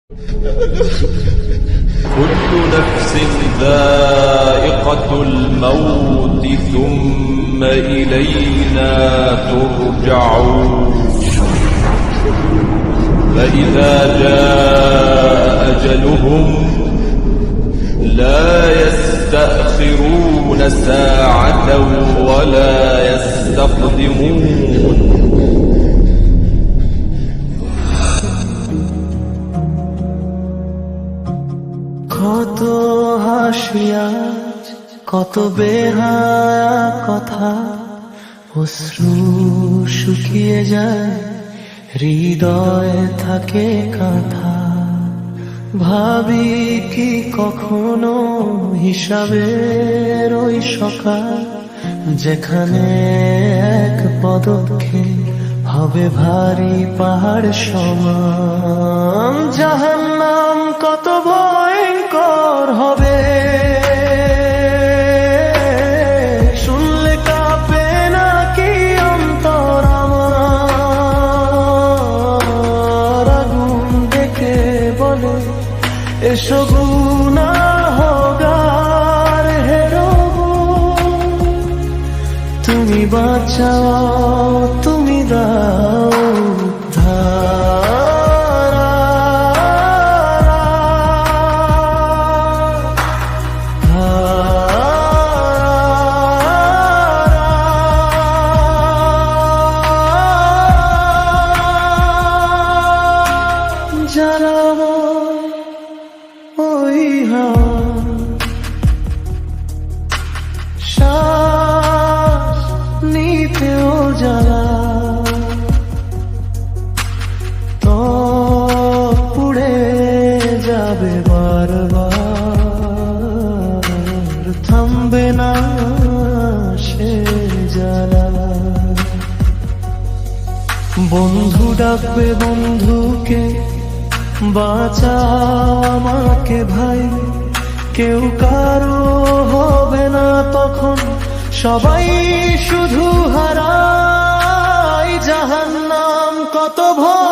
كل نفس ذائقة الموت ثم إلينا ترجعون فإذا جاء أجلهم لا يستأخرون ساعة ولا يستقدمون কত হাসিয়া কত বেহায়া কথা অশ্রু শুকিয়ে যায় হৃদয়ে থাকে কাঁথা ভাবি কি কখনো হিসাবের ওই সকাল যেখানে এক পদক্ষেপ হবে ভারী পাহাড় সমান জাহান্নাম কত ভয়ঙ্কর হবে শুনলে কাঁপে নাকি অন্তর আমার আগুন দেখে বলে এসো গুনাহগার হেরো তুমি বাঁচাও তুমি দাও জ্বালাবো ওই শ্বাস নিতেও জ্বালা তো পুড়ে যাবে বারবার থামবে না সে জ্বালা বন্ধু ডাকবে বন্ধুকে বাঁচাও আমাকে ভাই কেউ কারো হবে না তখন সবাই শুধু হারায় জাহান্নাম কত ভয়